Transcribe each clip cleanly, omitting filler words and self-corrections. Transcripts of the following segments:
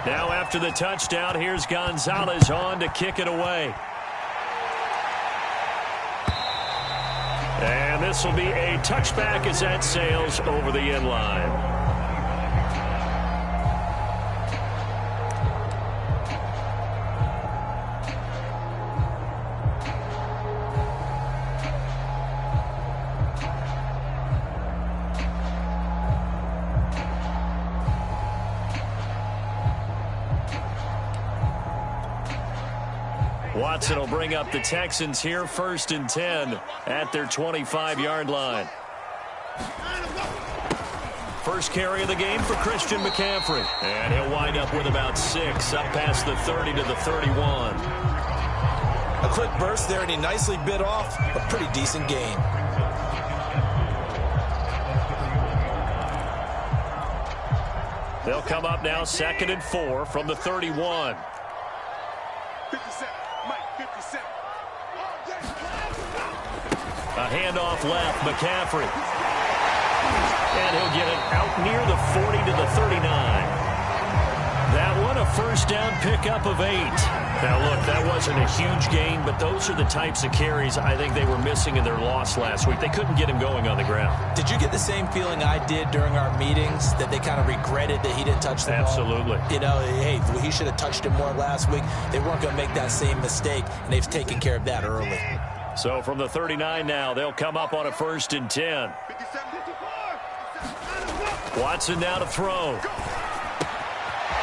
Now after the touchdown, here's Gonzalez on to kick it away. And this will be a touchback as that sails over the end line. Watson will bring up the Texans here, 1st and 10 at their 25-yard line. First carry of the game for Christian McCaffrey. And he'll wind up with about 6, up past the 30 to the 31. A quick burst there, and he nicely bit off a pretty decent gain. They'll come up now 2nd and 4 from the 31. 57. Mike, 57. A handoff left, McCaffrey. And he'll get it out near the 40 to the 39. That one, a 1st down pickup of 8. Now, look, that wasn't a huge gain, but those are the types of carries I think they were missing in their loss last week. They couldn't get him going on the ground. Did you get the same feeling I did during our meetings, that they kind of regretted that he didn't touch the ball? Absolutely. You know, hey, he should have touched it more last week. They weren't going to make that same mistake, and they've taken care of that early. So from the 39 now, they'll come up on a 1st and 10. Watson now to throw.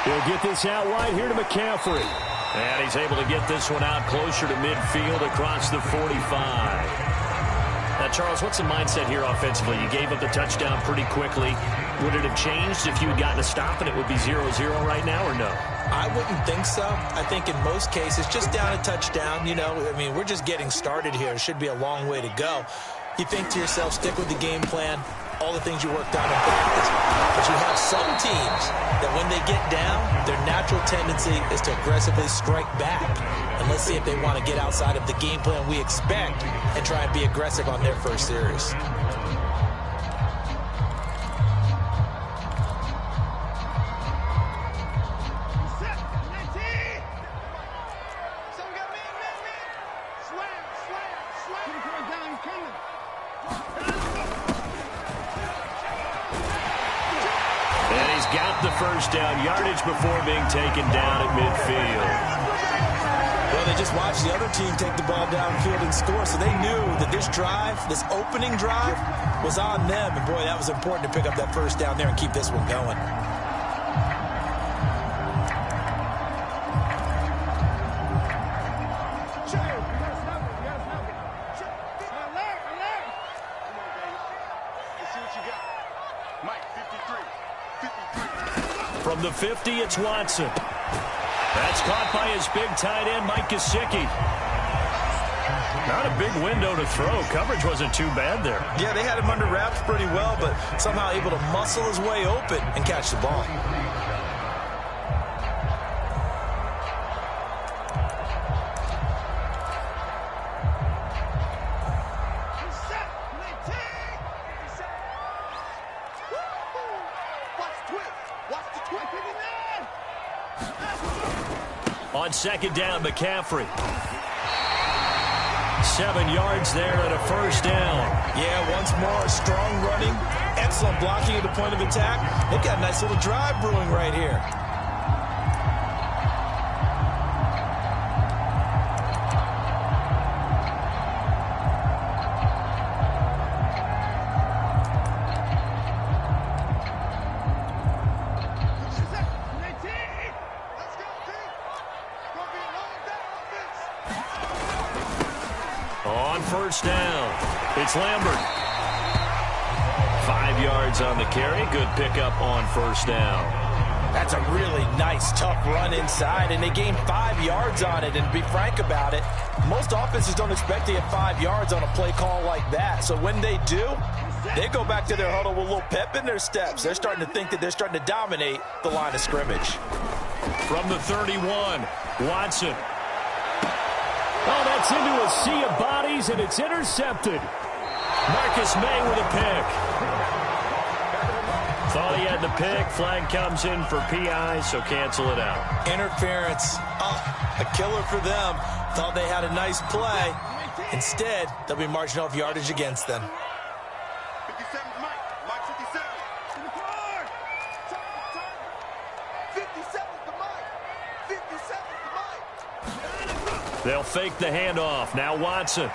He'll get this out wide here to McCaffrey. And he's able to get this one out closer to midfield across the 45. Now, Charles, what's the mindset here offensively? You gave up the touchdown pretty quickly. Would it have changed if you had gotten a stop and it would be 0-0 right now, or no? I wouldn't think so. I think in most cases, just down a touchdown, you know, I mean, we're just getting started here. It should be a long way to go. You think to yourself, stick with the game plan, all the things you worked on in practice. But you have some teams that when they get down, their natural tendency is to aggressively strike back. And let's see if they want to get outside of the game plan we expect and try and be aggressive on their first series. Down yardage before being taken down at midfield. Well, they just watched the other team take the ball downfield and score, so they knew that this drive, this opening drive, was on them. And, boy, that was important to pick up that 1st down there and keep this one going. From the 50, it's Watson. That's caught by his big tight end, Mike Gesicki. Not a big window to throw. Coverage wasn't too bad there. Yeah, they had him under wraps pretty well, but somehow able to muscle his way open and catch the ball. On 2nd down, McCaffrey. 7 yards there and a 1st down. Yeah, once more, strong running, excellent blocking at the point of attack. They've got a nice little drive brewing right here. On 1st down, it's Lambert. 5 yards on the carry. Good pickup on 1st down. That's a really nice, tough run inside, and they gained 5 yards on it. And to be frank about it, most offenses don't expect to get 5 yards on a play call like that. So when they do, they go back to their huddle with a little pep in their steps. They're starting to think that they're starting to dominate the line of scrimmage. From the 31, Watson. Oh, that's into a sea of bodies, and it's intercepted. Marcus May with a pick. Thought he had the pick. Flag comes in for PI, so cancel it out. Interference. Oh, a killer for them. Thought they had a nice play. Instead, they'll be marching off yardage against them. 57 Mike. Mike 57. 57 the Mike. 57 the Mike. They'll fake the handoff. Now Watson.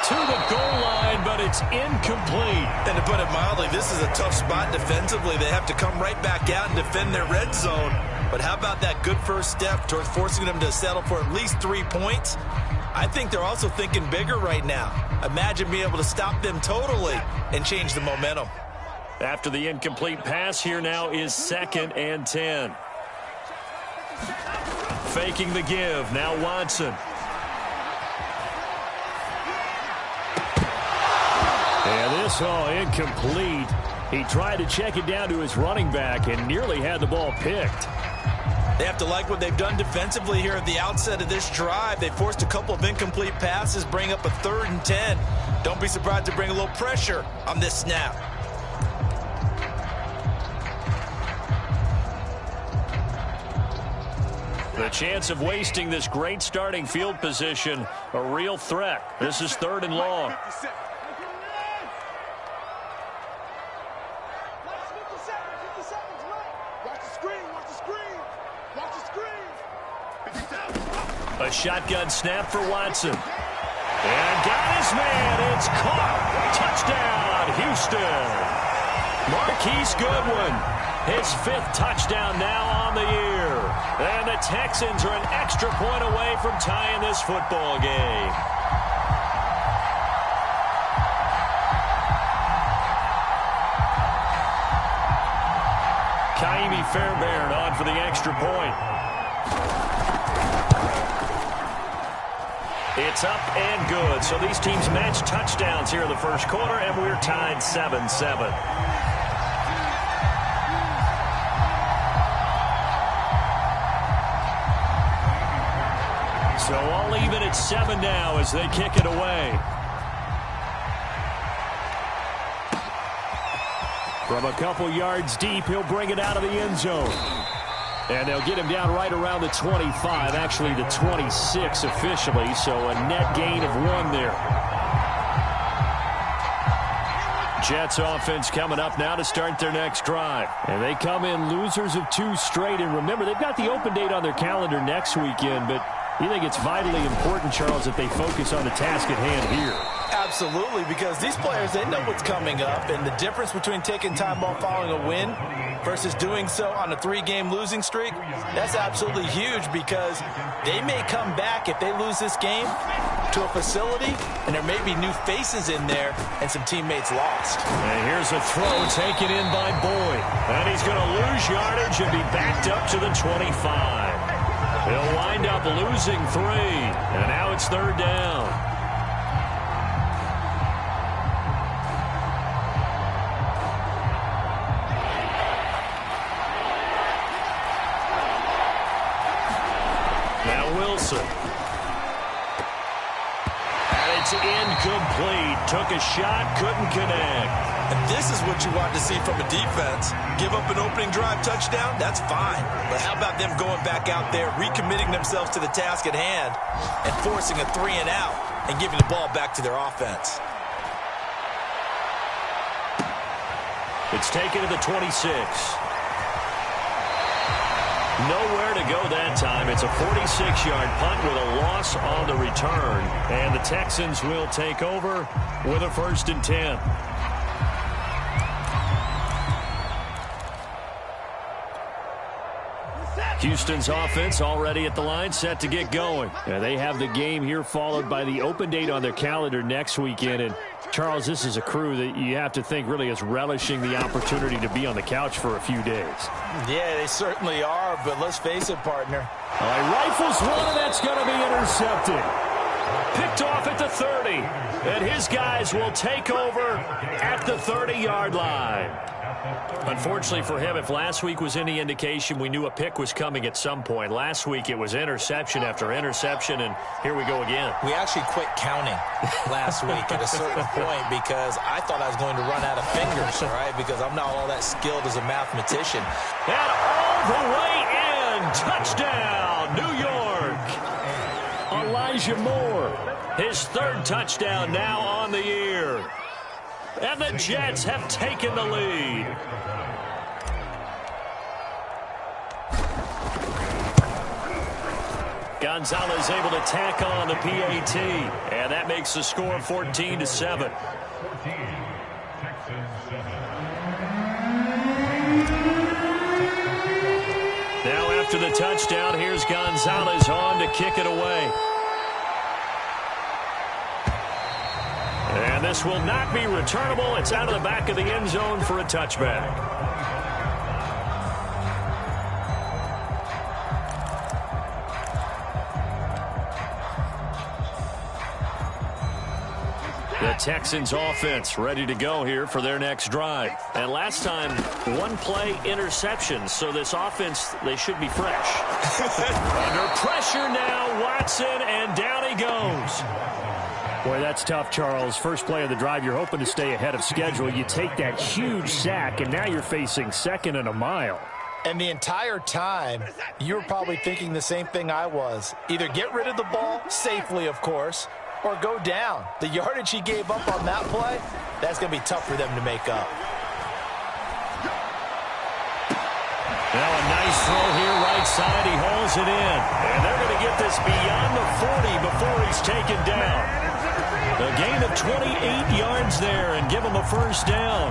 To the goal line, but it's incomplete. And to put it mildly, this is a tough spot defensively. They have to come right back out and defend their red zone. But how about that good first step towards forcing them to settle for at least 3 points? I think they're also thinking bigger right now. Imagine being able to stop them totally and change the momentum. After the incomplete pass, here now is 2nd and 10. Faking the give. Now Watson. And this, incomplete. He tried to check it down to his running back and nearly had the ball picked. They have to like what they've done defensively here at the outset of this drive. They forced a couple of incomplete passes, bring up a 3rd and 10. Don't be surprised to bring a little pressure on this snap. The chance of wasting this great starting field position, a real threat. This is 3rd and long. A shotgun snap for Watson. And got his man. It's caught. Touchdown, Houston. Marquise Goodwin, his 5th touchdown now on the year. And the Texans are an extra point away from tying this football game. Kaimi Fairbairn on for the extra point. It's up and good. So these teams match touchdowns here in the first quarter, and we're tied 7-7. So all even at 7 now as they kick it away. From a couple yards deep, he'll bring it out of the end zone. And they'll get him down right around the 25, actually the 26 officially, so a net gain of 1 there. Jets offense coming up now to start their next drive. And they come in losers of 2 straight. And remember, they've got the open date on their calendar next weekend, but you think it's vitally important, Charles, that they focus on the task at hand here? Absolutely, because these players, they know what's coming up, and the difference between taking time off following a win versus doing so on a 3-game losing streak, that's absolutely huge because they may come back if they lose this game to a facility, and there may be new faces in there and some teammates lost. And here's a throw taken in by Boyd. And he's going to lose yardage and be backed up to the 25. He'll wind up losing 3, and now it's 3rd down. Wilson. And it's incomplete. Took a shot, couldn't connect. And this is what you want to see from a defense. Give up an opening drive touchdown, that's fine. But how about them going back out there, recommitting themselves to the task at hand, and forcing a 3 and out, and giving the ball back to their offense. It's taken to the 26. Nowhere to go that time. It's a 46-yard punt with a loss on the return. And the Texans will take over with a 1st and 10. Houston's offense already at the line, set to get going. And they have the game here followed by the open date on their calendar next weekend. And Charles, this is a crew that you have to think really is relishing the opportunity to be on the couch for a few days. Yeah, they certainly are, but let's face it, partner. All right, rifles one, and that's going to be intercepted. Picked off at the 30. And his guys will take over at the 30-yard line. Unfortunately for him, if last week was any indication, we knew a pick was coming at some point. Last week it was interception after interception, and here we go again. We actually quit counting last week at a certain point because I thought I was going to run out of fingers, all right, because I'm not all that skilled as a mathematician. And all the way in. Touchdown, New York. Elijah Moore, his third touchdown now on the year. And the Jets have taken the lead. Gonzalez able to tack on the PAT. And that makes the score 14-7. Now after the touchdown, here's Gonzalez on to kick it away. And this will not be returnable. It's out of the back of the end zone for a touchback. The Texans offense ready to go here for their next drive. And last time, one play interception. So this offense, they should be fresh. Under pressure now, Watson, and down he goes. Boy, that's tough, Charles. First play of the drive, you're hoping to stay ahead of schedule. You take that huge sack, and now you're facing second and a mile. And the entire time, you were probably thinking the same thing I was. Either get rid of the ball, safely, of course, or go down. The yardage he gave up on that play, that's going to be tough for them to make up. Now a nice throw here right side. He hauls it in. And they're going to get this beyond the 40 before he's taken down. A gain of 28 yards there and give him a first down.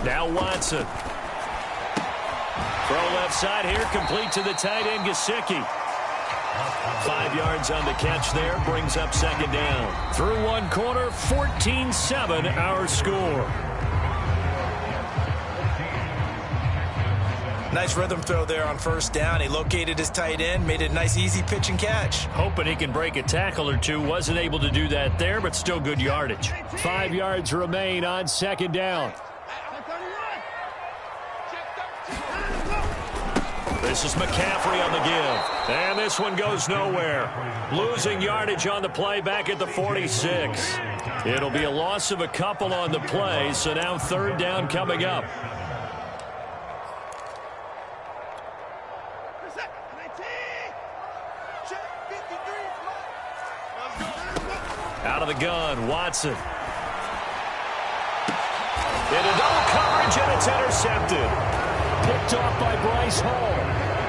Now Watson. Throw left side here, complete to the tight end, Gesicki. 5 yards on the catch there, brings up second down. Through one quarter, 14-7 our score. Nice rhythm throw there on first down. He located his tight end, made it a nice, easy pitch and catch. Hoping he can break a tackle or two. Wasn't able to do that there, but still good yardage. 5 yards remain on second down. This is McCaffrey on the give. And this one goes nowhere. Losing yardage on the play back at the 46. It'll be a loss of a couple on the play, so now third down coming up. Out of the gun, Watson. Into double coverage, and it's intercepted. Picked off by Bryce Hall.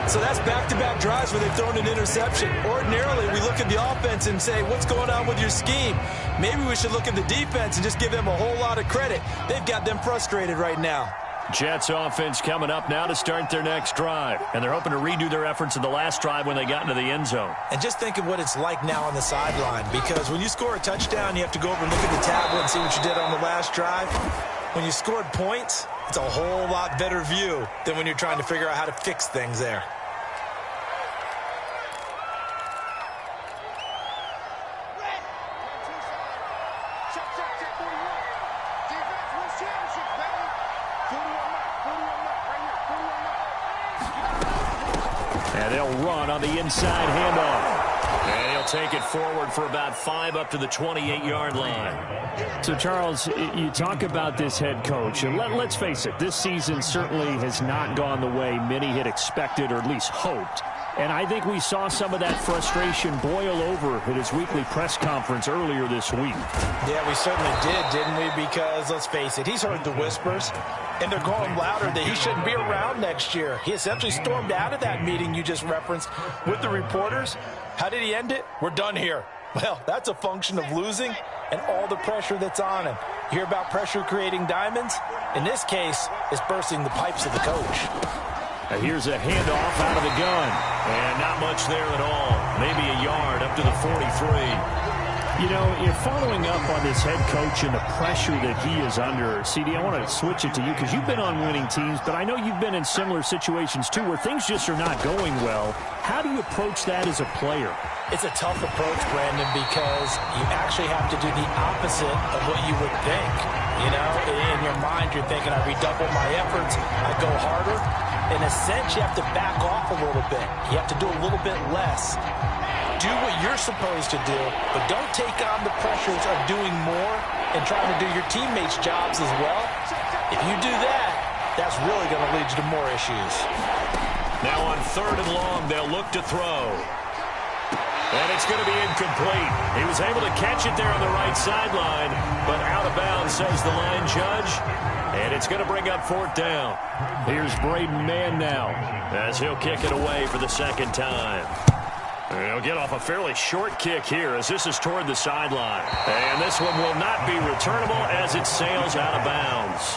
So that's back-to-back drives where they've thrown an interception. Ordinarily, we look at the offense and say, what's going on with your scheme? Maybe we should look at the defense and just give them a whole lot of credit. They've got them frustrated right now. Jets offense coming up now to start their next drive. And they're hoping to redo their efforts in the last drive when they got into the end zone. And just think of what it's like now on the sideline. Because when you score a touchdown, you have to go over and look at the tablet and see what you did on the last drive. When you scored points, it's a whole lot better view than when you're trying to figure out how to fix things there. And they'll run on the inside handoff. And he'll take it forward for about 5 up to the 28-yard line. So, Charles, you talk about this head coach, and let's face it, this season certainly has not gone the way many had expected or at least hoped. And I think we saw some of that frustration boil over at his weekly press conference earlier this week. Yeah, we certainly did, didn't we? Because, let's face it, he's heard the whispers, and they're going louder that he shouldn't be around next year. He essentially stormed out of that meeting you just referenced with the reporters. How did he end it? We're done here. Well, that's a function of losing and all the pressure that's on him. You hear about pressure creating diamonds? In this case, it's bursting the pipes of the coach. Now here's a handoff out of the gun. And not much there at all. Maybe a yard up to the 43. You know, you're following up on this head coach and the pressure that he is under. CD, I want to switch it to you because you've been on winning teams, but I know you've been in similar situations too where things just are not going well. How do you approach that as a player? It's a tough approach, Brandon, because you actually have to do the opposite of what you would think. You know, in your mind, you're thinking, I redouble my efforts, I go harder. In a sense, you have to back off a little bit. You have to do a little bit less. Do what you're supposed to do, but don't take on the pressures of doing more and trying to do your teammates' jobs as well. If you do that, that's really going to lead you to more issues. Now on 3rd and long, they'll look to throw. And it's going to be incomplete. He was able to catch it there on the right sideline, but out of bounds, says the line judge. And it's going to bring up 4th down. Here's Braden Mann now, as he'll kick it away for the 2nd time. He'll get off a fairly short kick here as this is toward the sideline. And this one will not be returnable as it sails out of bounds.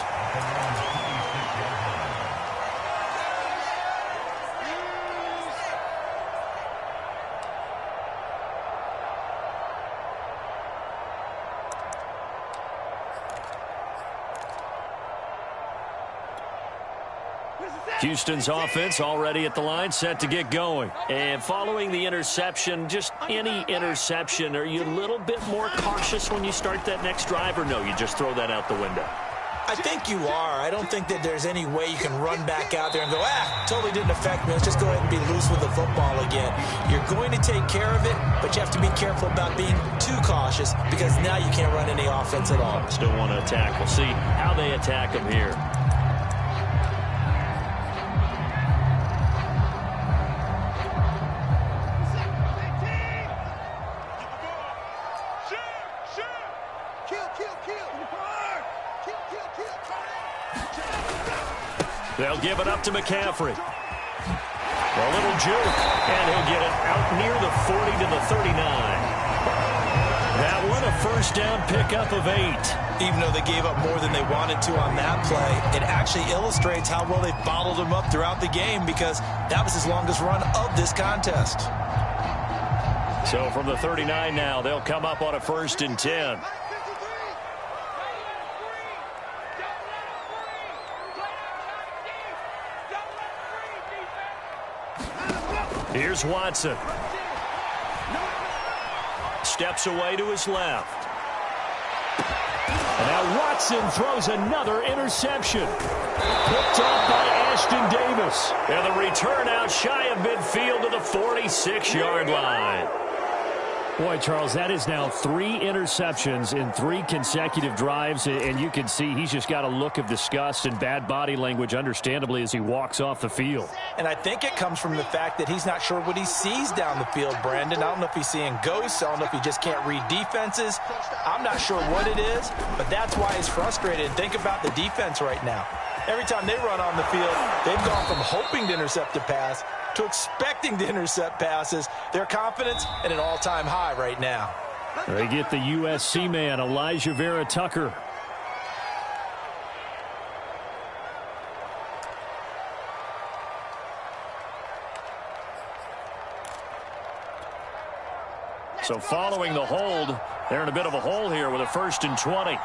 Houston's offense already at the line, set to get going. And following the interception, just any interception, are you a little bit more cautious when you start that next drive, or no, you just throw that out the window? I think you are. I don't think that there's any way you can run back out there and go, totally didn't affect me. Let's just go ahead and be loose with the football again. You're going to take care of it, but you have to be careful about being too cautious because now you can't run any offense at all. Still want to attack. We'll see how they attack them here. They'll give it up to McCaffrey. A little juke, and he'll get it out near the 40 to the 39. That one, a 1st down pickup of 8. Even though they gave up more than they wanted to on that play, it actually illustrates how well they bottled them up throughout the game because that was his longest run of this contest. So from the 39 now, they'll come up on a 1st and 10. Here's Watson. Steps away to his left. And now Watson throws another interception. Picked off by Ashton Davis. And the return out shy of midfield to the 46-yard line. Boy, Charles, that is now 3 interceptions in 3 consecutive drives, and you can see he's just got a look of disgust and bad body language, understandably, as he walks off the field. And I think it comes from the fact that he's not sure what he sees down the field, Brandon. I don't know if he's seeing ghosts. I don't know if he just can't read defenses. I'm not sure what it is, but that's why he's frustrated. Think about the defense right now. Every time they run on the field, they've gone from hoping to intercept a pass to expecting to intercept passes. Their confidence at an all-time high right now. They get the USC man, Elijah Vera Tucker. So following the hold, they're in a bit of a hole here with a 1st and 20.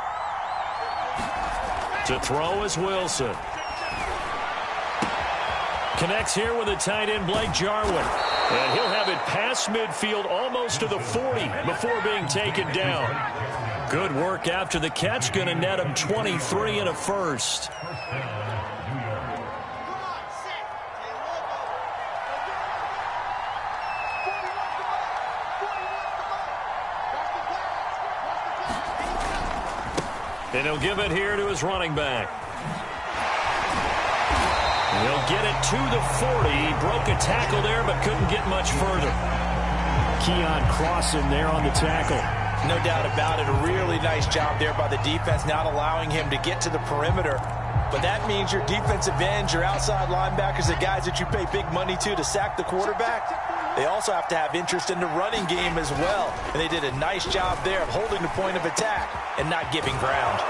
To throw is Wilson. Connects here with a tight end, Blake Jarwin. And he'll have it past midfield almost to the 40 before being taken down. Good work after the catch. Going to net him 23 and a 1st. And he'll give it here to his running back. He'll get it to the 40. He broke a tackle there, but couldn't get much further. Keon Crossan there on the tackle. No doubt about it. A really nice job there by the defense, not allowing him to get to the perimeter. But that means your defensive ends, your outside linebackers, the guys that you pay big money to sack the quarterback, they also have to have interest in the running game as well. And they did a nice job there of holding the point of attack and not giving ground.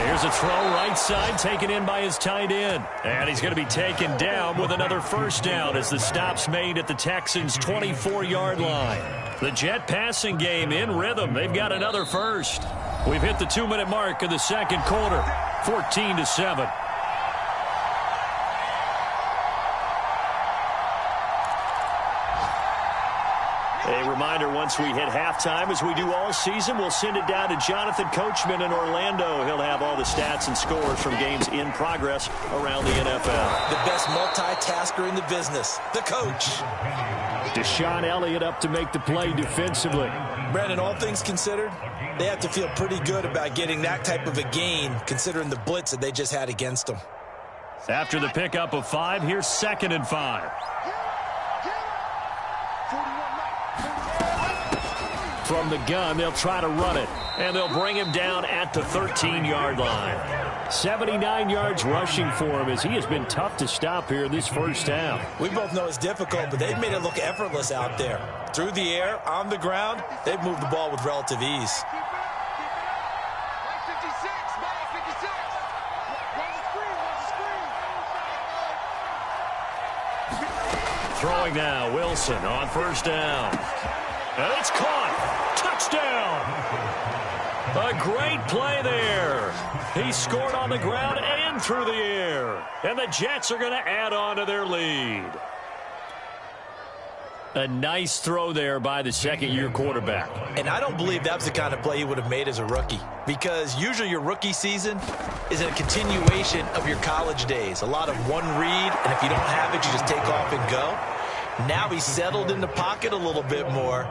Here's a throw right side taken in by his tight end. And he's going to be taken down with another first down as the stop's made at the Texans' 24-yard line. The Jet passing game in rhythm. They've got another first. We've hit the 2-minute mark of the second quarter, 14-7. A reminder, once we hit halftime, as we do all season, we'll send it down to Jonathan Coachman in Orlando. He'll have all the stats and scores from games in progress around the NFL. The best multitasker in the business, the coach. Deshaun Elliott up to make the play defensively. Brandon, all things considered, they have to feel pretty good about getting that type of a gain, considering the blitz that they just had against them. After the pickup of 5, here's 2nd and 5. From the gun, they'll try to run it. And they'll bring him down at the 13-yard line. 79 yards rushing for him as he has been tough to stop here this first half. We both know it's difficult, but they've made it look effortless out there. Through the air, on the ground, they've moved the ball with relative ease. Throwing now, Wilson on first down. And it's caught. Touchdown. A great play there. He scored on the ground and through the air. And the Jets are going to add on to their lead. A nice throw there by the second-year quarterback. And I don't believe that's the kind of play he would have made as a rookie, because usually your rookie season is a continuation of your college days. A lot of one read, and if you don't have it, you just take off and go. Now he's settled in the pocket a little bit more,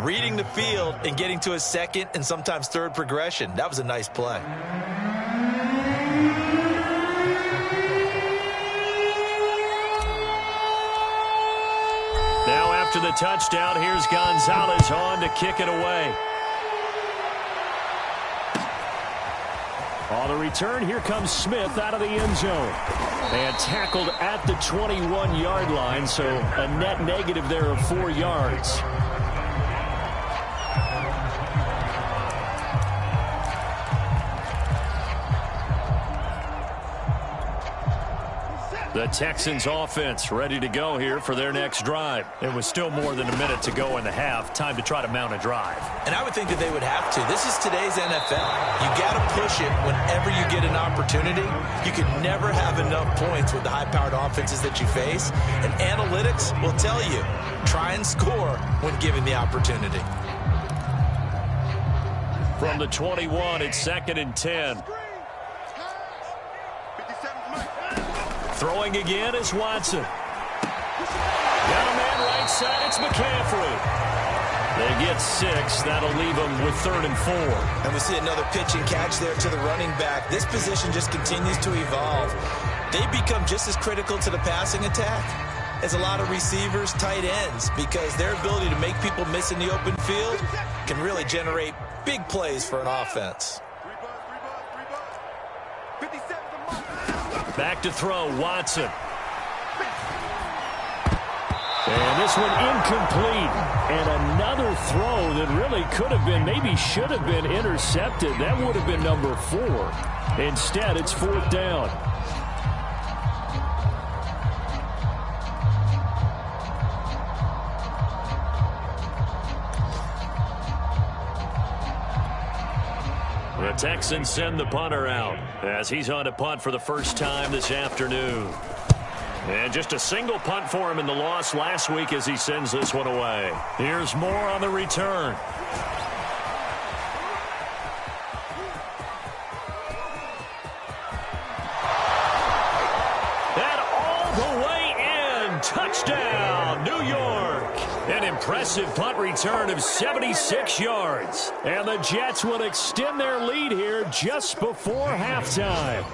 reading the field and getting to his second and sometimes third progression. That was a nice play. Now after the touchdown, here's Gonzalez on to kick it away. On the return, here comes Smith out of the end zone. And tackled at the 21-yard line, so a net negative there of 4 yards. The Texans offense ready to go here for their next drive. It was still more than a minute to go in the half. Time to try to mount a drive. And I would think that they would have to. This is today's NFL. You got to push it whenever you get an opportunity. You can never have enough points with the high-powered offenses that you face. And analytics will tell you, try and score when given the opportunity. From the 21, it's 2nd and 10. Throwing again is Watson. Got a man right side. It's McCaffrey. They get 6. That'll leave them with 3rd and 4. And we see another pitch and catch there to the running back. This position just continues to evolve. They become just as critical to the passing attack as a lot of receivers, tight ends, because their ability to make people miss in the open field can really generate big plays for an offense. Back to throw, Watson. And this one incomplete. And another throw that really could have been, maybe should have been intercepted. That would have been number 4. Instead, it's 4th down. The Texans send the punter out as he's on to punt for the first time this afternoon. And just a single punt for him in the loss last week as he sends this one away. Here's more on the return. And all the way in. Touchdown, New York. An impressive punt return of 76 yards. And the Jets will extend their lead here just before halftime.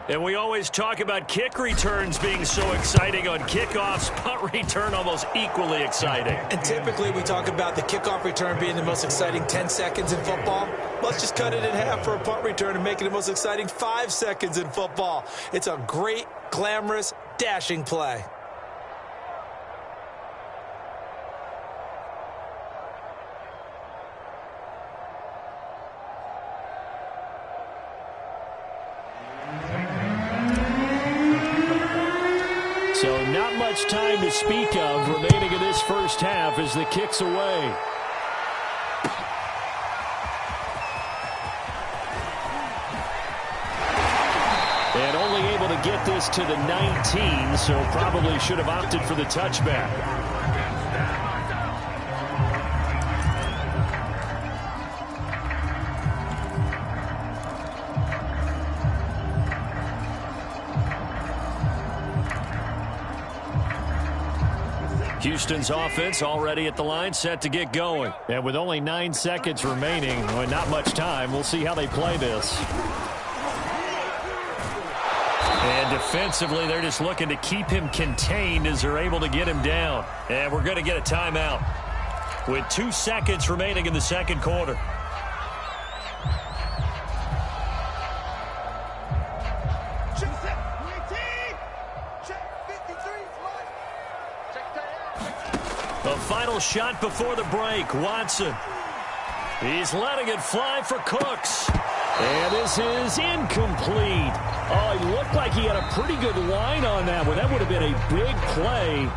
And we always talk about kick returns being so exciting on kickoffs. Punt return almost equally exciting. And typically we talk about the kickoff return being the most exciting 10 seconds in football. Let's just cut it in half for a punt return and make it the most exciting 5 seconds in football. It's a great, glamorous, dashing play. So not much time to speak of remaining in this first half as the kick's away. And only able to get this to the 19, so probably should have opted for the touchback. Houston's offense already at the line, set to get going. And with only 9 seconds remaining, well, not much time, we'll see how they play this. And defensively, they're just looking to keep him contained as they're able to get him down. And we're going to get a timeout with 2 seconds remaining in the second quarter. The final shot before the break, Watson. He's letting it fly for Cooks. And this is incomplete. Oh, he looked like he had a pretty good line on that one. That would have been a big play,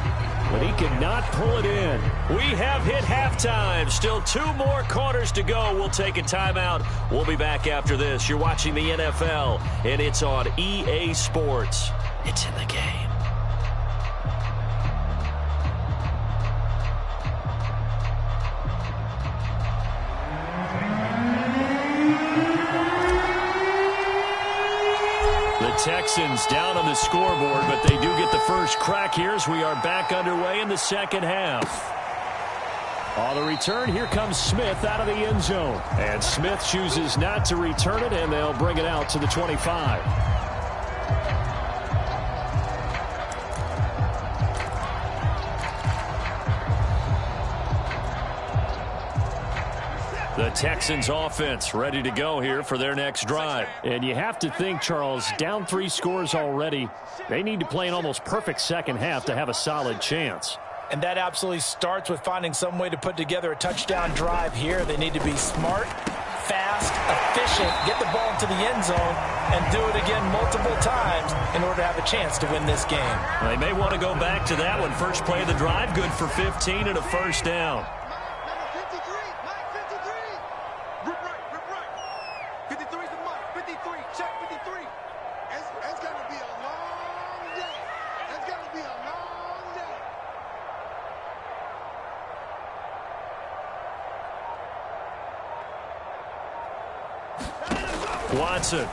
but he could not pull it in. We have hit halftime. Still 2 more quarters to go. We'll take a timeout. We'll be back after this. You're watching the NFL, and it's on EA Sports. It's in the game. Texans down on the scoreboard, but they do get the first crack here as we are back underway in the second half. On the return, here comes Smith out of the end zone. And Smith chooses not to return it, and they'll bring it out to the 25. The Texans offense ready to go here for their next drive. And you have to think, Charles, down 3 scores already. They need to play an almost perfect second half to have a solid chance. And that absolutely starts with finding some way to put together a touchdown drive here. They need to be smart, fast, efficient, get the ball into the end zone, and do it again multiple times in order to have a chance to win this game. They may want to go back to that one. First play of the drive, good for 15 and a first down. Watson. And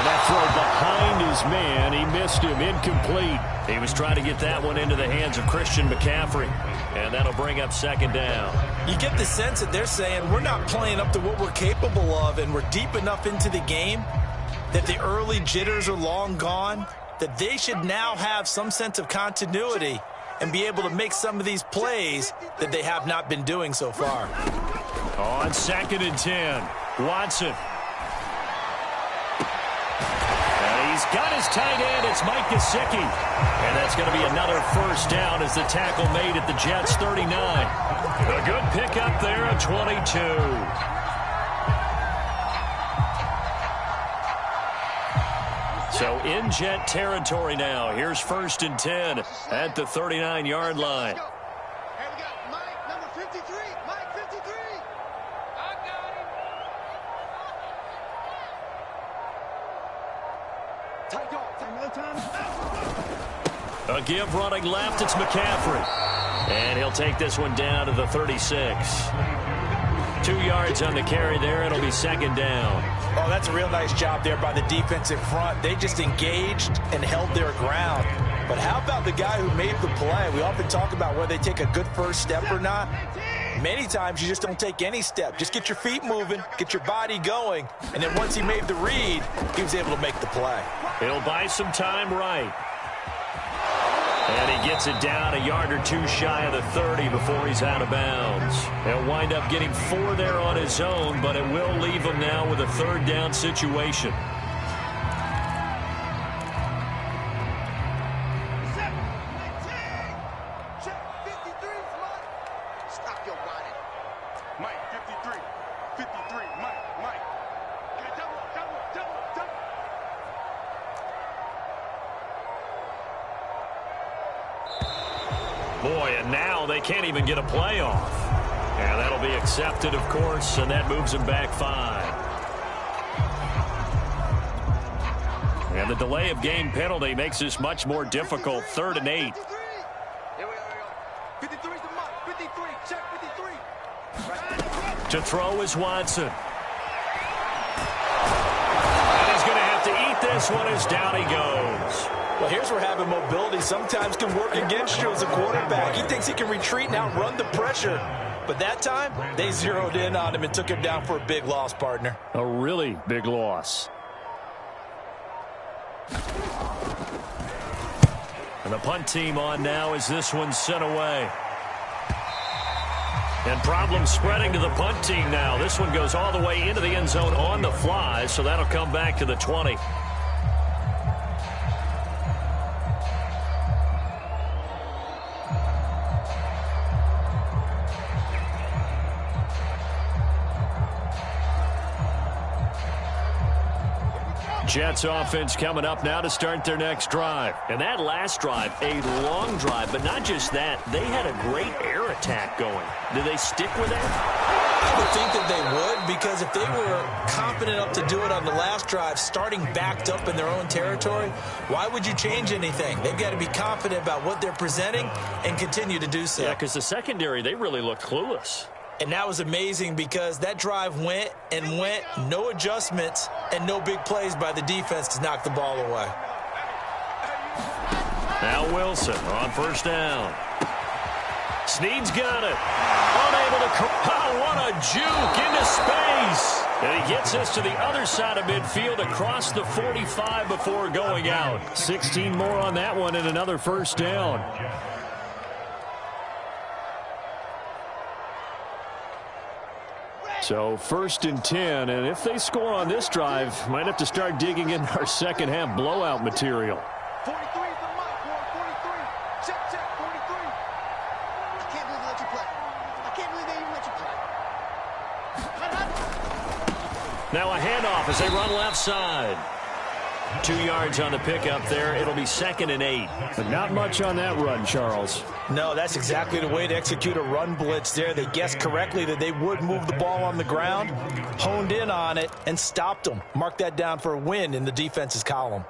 that throw behind his man. He missed him. Incomplete. He was trying to get that one into the hands of Christian McCaffrey. And that'll bring up second down. You get the sense that they're saying we're not playing up to what we're capable of, and we're deep enough into the game that the early jitters are long gone, that they should now have some sense of continuity and be able to make some of these plays that they have not been doing so far. On 2nd and 10, Watson. And he's got his tight end. It's Mike Gesicki. And that's going to be another first down as the tackle made at the Jets' 39. A good pickup there at 22. So in Jet territory now. Here's 1st and 10 at the 39-yard line. A give running left, it's McCaffrey. And he'll take this one down to the 36. 2 yards on the carry there. It'll be second down. Oh, that's a real nice job there by the defensive front. They just engaged and held their ground. But how about the guy who made the play? We often talk about whether they take a good first step or not. Many times you just don't take any step. Just get your feet moving, get your body going. And then once he made the read, he was able to make the play. He'll buy some time right. And he gets it down a yard or 2 shy of the 30 before he's out of bounds. He'll wind up getting 4 there on his own, but it will leave him now with a 3rd down situation. Boy, and now they can't even get a play off. And that'll be accepted, of course, and that moves them back 5. And the delay of game penalty makes this much more difficult. 3rd and 8. Here we go. 53's the mark. 53. Check 53. To throw is Watson. And he's going to have to eat this one as down he goes. Well, here's where having mobility sometimes can work against you as a quarterback. He thinks he can retreat and outrun the pressure. But that time, they zeroed in on him and took him down for a big loss, partner. A really big loss. And the punt team on now as this one's sent away. And problems spreading to the punt team now. This one goes all the way into the end zone on the fly, so that'll come back to the 20. Jets offense coming up now to start their next drive. And that last drive, a long drive, but not just that. They had a great air attack going. Do they stick with that? I would think that they would, because if they were confident enough to do it on the last drive, starting backed up in their own territory, why would you change anything? They've got to be confident about what they're presenting and continue to do so. Yeah, because the secondary, they really looked clueless. And that was amazing because that drive went and went, no adjustments and no big plays by the defense to knock the ball away. Now Wilson on first down. Snead's got it. Unable to... Oh, what a juke into space. And he gets us to the other side of midfield across the 45 before going out. 16 more on that one and another first down. So 1st and 10, and if they score on this drive, might have to start digging in our second half blowout material. 43 is the mark. 43. Check 43. I can't believe they let you play. I can't believe they even let you play. Now a handoff as they run left side. 2 yards on the pickup there. It'll be 2nd and 8. But not much on that run, Charles. No, that's exactly the way to execute a run blitz there. They guessed correctly that they would move the ball on the ground, honed in on it, and stopped them. Mark that down for a win in the defense's column.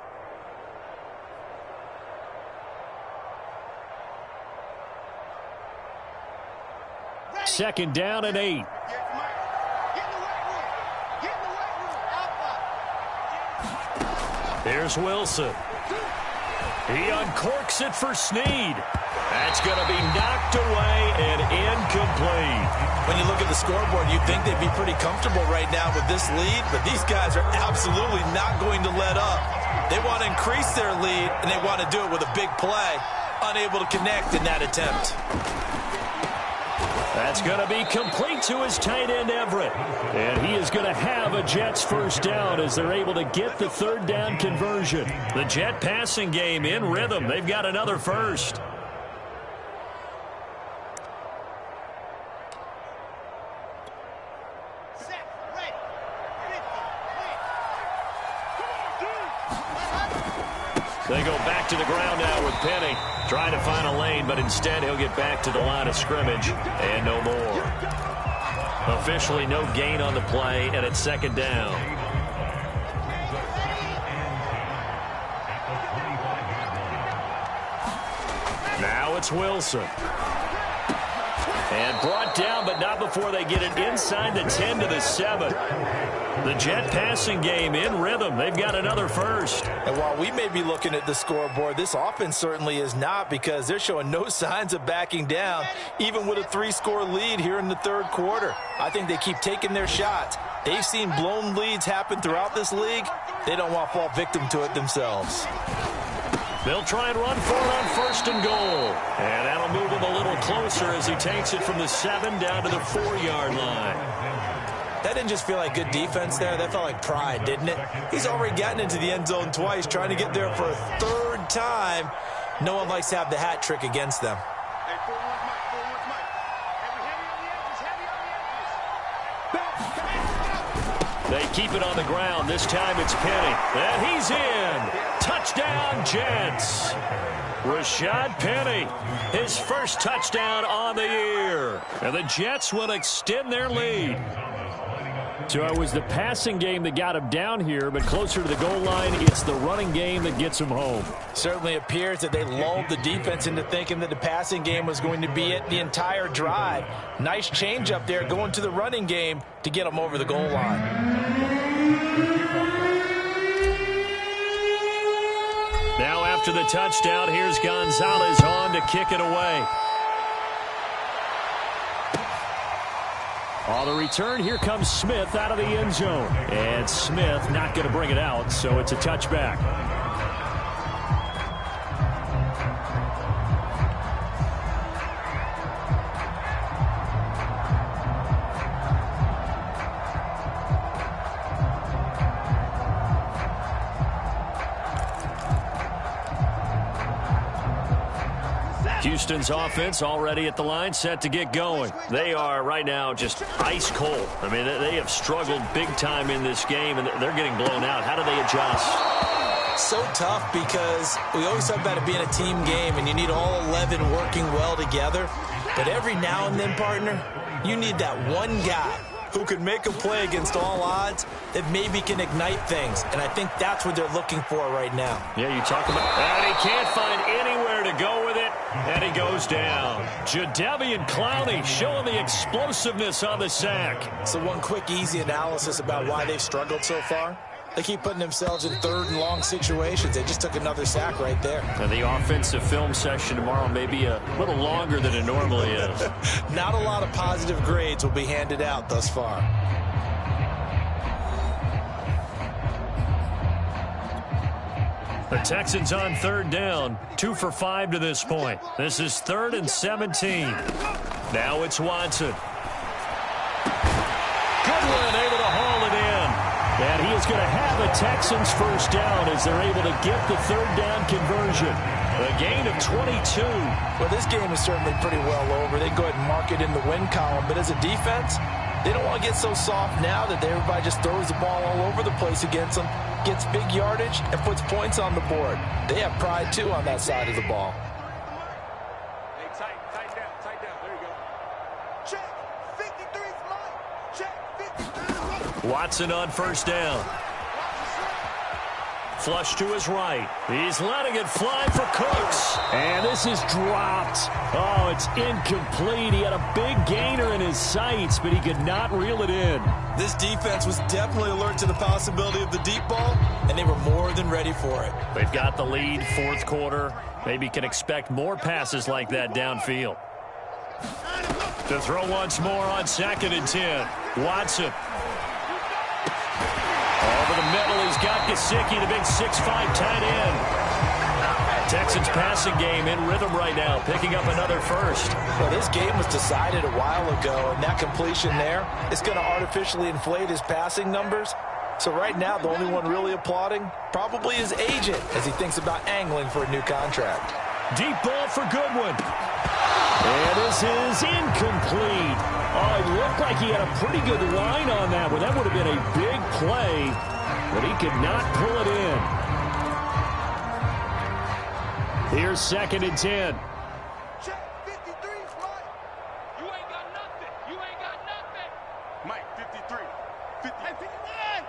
Second down and 8. Here's Wilson. He uncorks it for Snead. That's going to be knocked away and incomplete. When you look at the scoreboard, you'd think they'd be pretty comfortable right now with this lead, but these guys are absolutely not going to let up. They want to increase their lead, and they want to do it with a big play. Unable to connect in that attempt. That's going to be complete to his tight end, Everett. And he is going to have a Jets first down as they're able to get the 3rd down conversion. The Jet passing game in rhythm. They've got another first. They go back to the ground now with Penny. Trying to find a lane, but instead he'll get back to the line of scrimmage and no more. Officially no gain on the play, and it's 2nd down. Now it's Wilson. And brought down, but not before they get it inside the 10 to the 7. The Jet passing game in rhythm. They've got another first. And while we may be looking at the scoreboard, this offense certainly is not, because they're showing no signs of backing down, even with a 3-score lead here in the 3rd quarter. I think they keep taking their shots. They've seen blown leads happen throughout this league. They don't want to fall victim to it themselves. They'll try and run for it on 1st and goal. And that'll move him a little closer as he takes it from the 7 down to the 4-yard line. That didn't just feel like good defense there. That felt like pride, didn't it? He's already gotten into the end zone twice, trying to get there for a 3rd time. No one likes to have the hat trick against them. Hey, 4-1's Mike. 4-1's Mike. Heavy on the edges. Heavy on the edges. They keep it on the ground. This time it's Penny. And he's in. Touchdown, Jets. Rashad Penny, his first touchdown on the year. And the Jets will extend their lead. So it was the passing game that got him down here, but closer to the goal line, it's the running game that gets him home. Certainly appears that they lulled the defense into thinking that the passing game was going to be it the entire drive. Nice change up there going to the running game to get them over the goal line. Now after the touchdown, here's Gonzalez on to kick it away. On the return, here comes Smith out of the end zone. And Smith not going to bring it out, so it's a touchback. Houston's offense already at the line, set to get going. They are right now just ice cold. I mean, they have struggled big time in this game, and they're getting blown out. How do they adjust? So tough because we always talk about it being a team game, and you need all 11 working well together. But every now and then, partner, you need that one guy who can make a play against all odds that maybe can ignite things. And I think that's what they're looking for right now. Yeah, you talk about... And he can't find anywhere to go with it, and he goes down. Jadeveon Clowney showing the explosiveness on the sack. So one quick, easy analysis about why they've struggled so far. They keep putting themselves in third and long situations. They just took another sack right there. And the offensive film session tomorrow may be a little longer than it normally is. Not a lot of positive grades will be handed out thus far. The Texans on third down, 2 for 5 to this point. This is 3rd and 17. Now it's Watson. Goodwin able to haul it in. And he is going to have a Texans first down as they're able to get the third down conversion. A gain of 22. Well, this game is certainly pretty well over. They go ahead and mark it in the win column. But as a defense, they don't want to get so soft now that everybody just throws the ball all over the place against them, gets big yardage, and puts points on the board. They have pride, too, on that side of the ball. Hey, tight down. There you go. Check. 53's mine. Check. 53. Watson on first down. Flush to his right. He's letting it fly for Cooks. And this is dropped. Oh, it's incomplete. He had a big gainer in his sights, but he could not reel it in. This defense was definitely alert to the possibility of the deep ball, and they were more than ready for it. They've got the lead, fourth quarter. Maybe can expect more passes like that downfield. To throw once more on 2nd and 10. Watson. Over the middle, he's got Gesicki, the big 6'5" tight end. Texans passing game in rhythm right now, picking up another first. Well, this game was decided a while ago, and that completion there is going to artificially inflate his passing numbers. So right now, the only one really applauding probably his agent as he thinks about angling for a new contract. Deep ball for Goodwin. And this is incomplete. Oh, it looked like he had a pretty good line on that one. That would have been a big play, but he could not pull it in. Here's 2nd and 10. Check. 53's mine. You ain't got nothing. You ain't got nothing. Mike, 53. 59.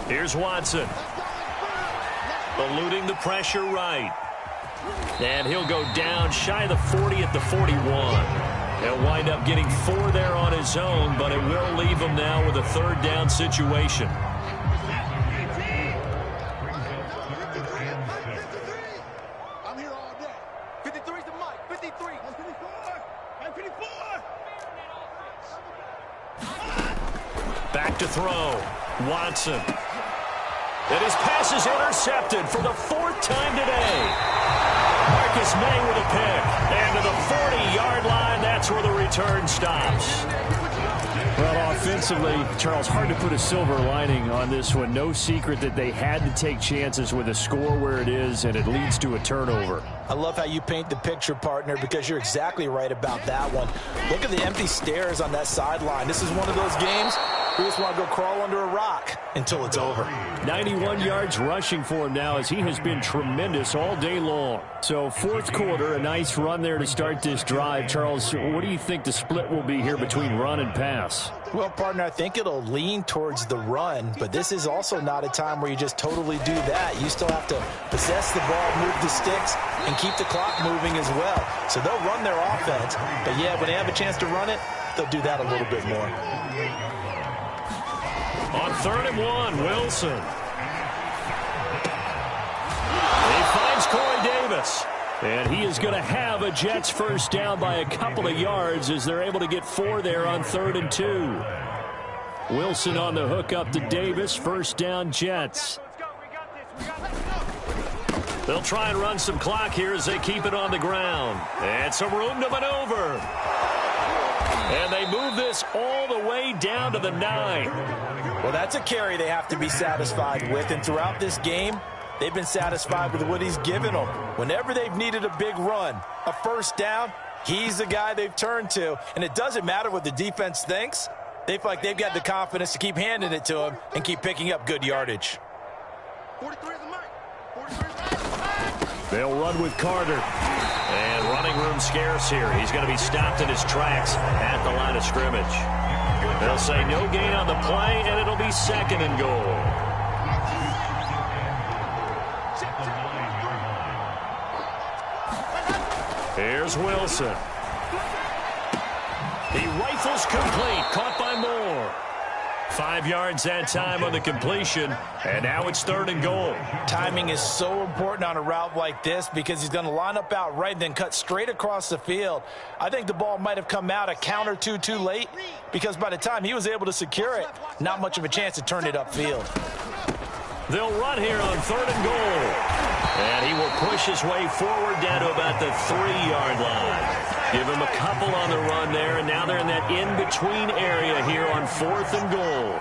Here's Watson. Eluding the pressure right. And he'll go down shy of the 40 at the 41. He'll wind up getting 4 there on his own, but it will leave him now with a third down situation. I'm here all day. 53's the mic. 53. 54. Back to throw. Watson. And his pass is intercepted for the 4th time today. Marcus May with a pick. And to the 40-yard line, that's where the return stops. Well, offensively, Charles, hard to put a silver lining on this one. No secret that they had to take chances with a score where it is, and it leads to a turnover. I love how you paint the picture, partner, because you're exactly right about that one. Look at the empty stairs on that sideline. This is one of those games We just want to go crawl under a rock until it's over. 91 yards rushing for him now as he has been tremendous all day long. So fourth quarter, a nice run there to start this drive. Charles, what do you think the split will be here between run and pass? Well, partner, I think it'll lean towards the run, but this is also not a time where you just totally do that. You still have to possess the ball, move the sticks, and keep the clock moving as well. So they'll run their offense, but yeah, when they have a chance to run it, they'll do that a little bit more. On 3rd and 1, Wilson. He finds Corey Davis. And he is going to have a Jets first down by a couple of yards as they're able to get 4 there on 3rd and 2. Wilson on the hook up to Davis. First down, Jets. They'll try and run some clock here as they keep it on the ground. And some room to maneuver. And they move this all the way down to the 9. Well, that's a carry they have to be satisfied with. And throughout this game, they've been satisfied with what he's given them. Whenever they've needed a big run, a first down, he's the guy they've turned to. And it doesn't matter what the defense thinks. They feel like they've got the confidence to keep handing it to him and keep picking up good yardage. 43 is the mic. 43 is the mic. They'll run with Carter. And running room scarce here. He's going to be stopped in his tracks at the line of scrimmage. They'll say no gain on the play, and it'll be 2nd and goal. Here's Wilson. He rifles complete, caught by Moore. 5 yards that time on the completion, and now it's 3rd and goal. Timing is so important on a route like this because he's going to line up out right and then cut straight across the field. I think the ball might have come out a count or two too late because by the time he was able to secure it, not much of a chance to turn it upfield. They'll run here on 3rd and goal. And he will push his way forward down to about the 3-yard line. Give him a couple on the run there, and now they're in that in-between area here on 4th and goal.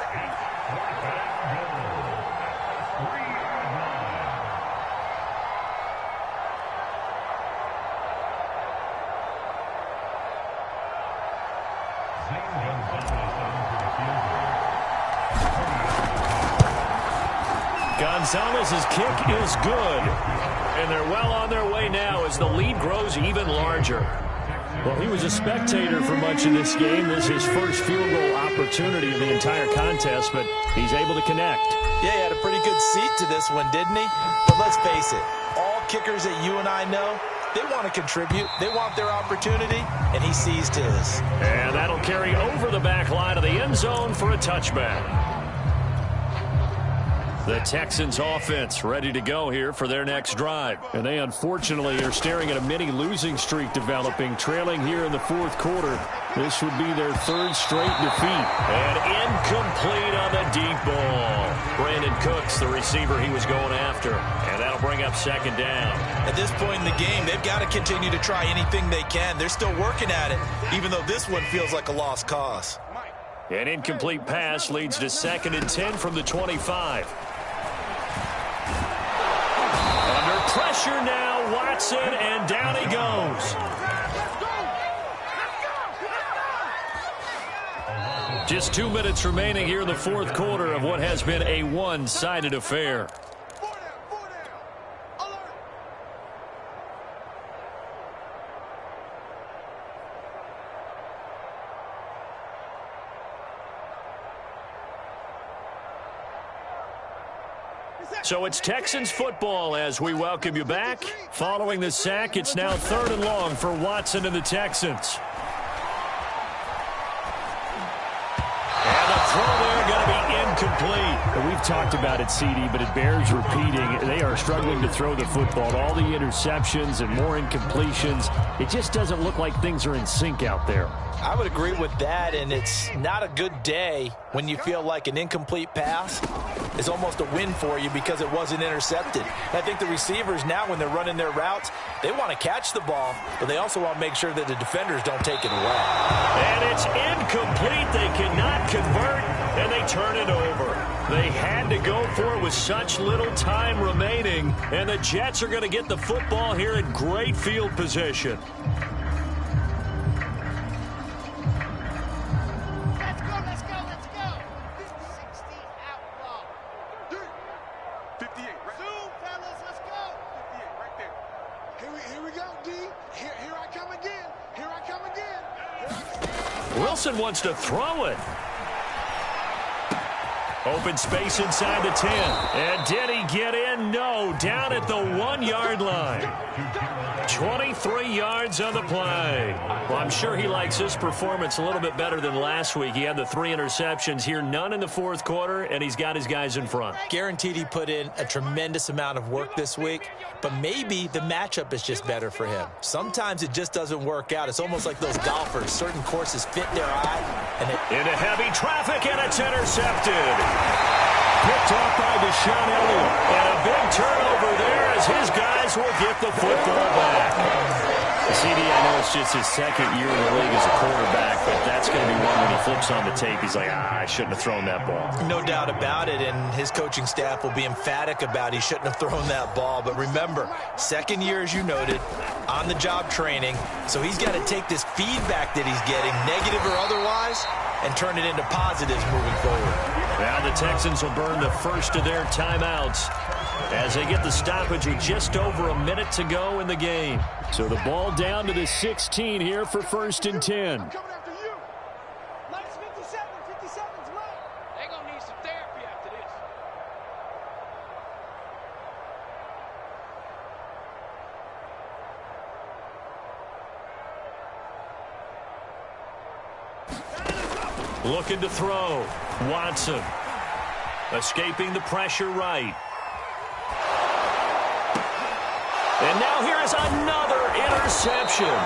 Gonzalez's kick is good. And they're well on their way now as the lead grows even larger. Well, he was a spectator for much of this game. This is his first field goal opportunity of the entire contest, but he's able to connect. Yeah, he had a pretty good seat to this one, didn't he? But let's face it, all kickers that you and I know, they want to contribute. They want their opportunity, and he seized his. And that'll carry over the back line of the end zone for a touchback. The Texans offense ready to go here for their next drive. And they unfortunately are staring at a mini losing streak developing, trailing here in the 4th quarter. This would be their 3rd straight defeat. And incomplete on the deep ball. Brandon Cooks, the receiver he was going after. And that'll bring up 2nd down. At this point in the game, they've got to continue to try anything they can. They're still working at it, even though this one feels like a lost cause. An incomplete pass leads to 2nd and 10 from the 25. Under pressure now, Watson, and down he goes. Just 2 minutes remaining here in the 4th quarter of what has been a one-sided affair. So it's Texans football as we welcome you back. Following the sack, it's now 3rd and long for Watson and the Texans. And the throw there going to be incomplete. We've talked about it, CD, but it bears repeating. They are struggling to throw the football. All the interceptions and more incompletions. It just doesn't look like things are in sync out there. I would agree with that, and it's not a good day when you feel like an incomplete pass is almost a win for you because it wasn't intercepted. And I think the receivers now, when they're running their routes, they want to catch the ball, but they also want to make sure that the defenders don't take it away. And it's incomplete. They cannot convert, and they turn it over. They had to go for it with such little time remaining, and the Jets are going to get the football here in great field position. 58, right? Zoom, fellas, let's go. 58, right there. Here we go, D. Here I come again. Here I come again. Wilson wants to throw it. Open space inside the 10. And did he get in? No. Down at the 1-yard line. 23 yards on the play. Well, I'm sure he likes his performance a little bit better than last week. He had the 3 interceptions here, none in the fourth quarter, and he's got his guys in front. Guaranteed he put in a tremendous amount of work this week, but maybe the matchup is just better for him. Sometimes it just doesn't work out. It's almost like those golfers. Certain courses fit their eye. Into heavy traffic, and it's intercepted. Picked off by Deshaun Elliott. And a big turnover there as his guys will get the football back. CD, I know it's just his second year in the league as a quarterback, but that's going to be one when he flips on the tape. He's like, I shouldn't have thrown that ball. No doubt about it, and his coaching staff will be emphatic about he shouldn't have thrown that ball. But remember, second year, as you noted, on-the-job training, so he's got to take this feedback that he's getting, negative or otherwise, and turn it into positives moving forward. Now the Texans will burn the first of their timeouts as they get the stoppage with just over a minute to go in the game. So the ball down to the 16 here for 1st and 10. Coming after you. Minus 57. 57's left. They're going to need some therapy after this. Looking to throw. Watson. Escaping the pressure right. And now here is another interception.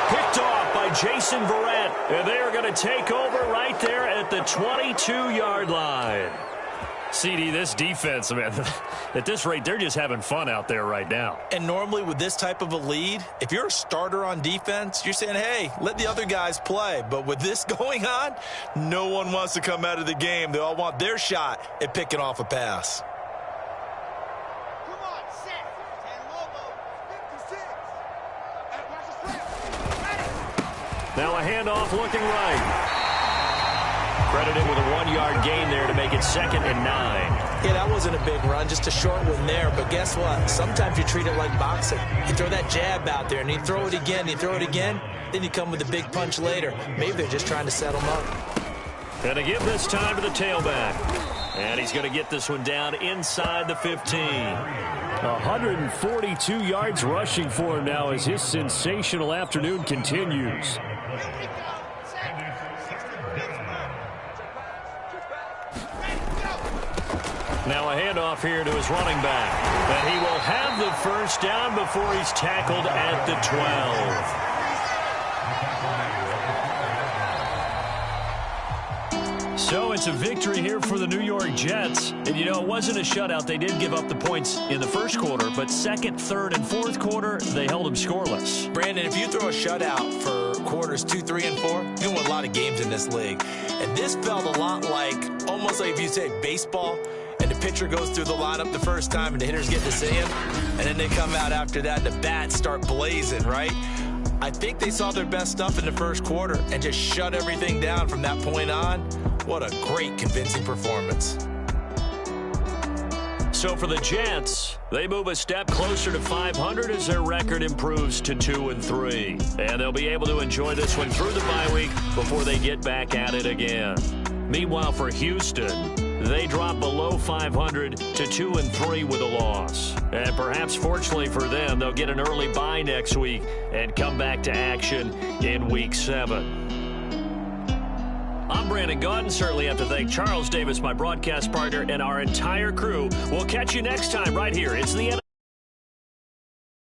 Picked off by Jason Verrett. And they are going to take over right there at the 22-yard line. CD, this defense, man, at this rate, they're just having fun out there right now. And normally with this type of a lead, if you're a starter on defense, you're saying, hey, let the other guys play. But with this going on, no one wants to come out of the game. They all want their shot at picking off a pass. Come on, set. 10 Lobo. 56. Hey, watch the snap. Now a handoff looking right. Credited with a 1-yard gain there to make it 2nd and 9. Yeah, that wasn't a big run, just a short one there. But guess what? Sometimes you treat it like boxing. You throw that jab out there, and you throw it again, you throw it again, then you come with a big punch later. Maybe they're just trying to set him up. And to give this time to the tailback. And he's going to get this one down inside the 15. 142 yards rushing for him now as his sensational afternoon continues. Now a handoff here to his running back. And he will have the first down before he's tackled at the 12. So it's a victory here for the New York Jets. And, you know, it wasn't a shutout. They did give up the points in the first quarter, but second, third, and fourth quarter, they held them scoreless. Brandon, if you throw a shutout for quarters 2, 3, and 4, you win a lot of games in this league. And this felt a lot like, almost like if you say baseball, and the pitcher goes through the lineup the first time and the hitters get to see him, and then they come out after that and the bats start blazing, right? I think they saw their best stuff in the first quarter and just shut everything down from that point on. What a great, convincing performance. So for the Jets, they move a step closer to 500 as their record improves to 2-3. And they'll be able to enjoy this one through the bye week before they get back at it again. Meanwhile, for Houston, they drop below 500 to 2-3 with a loss. And perhaps fortunately for them, they'll get an early bye next week and come back to action in Week 7. I'm Brandon Gaudin. Certainly have to thank Charles Davis, my broadcast partner, and our entire crew. We'll catch you next time right here. It's the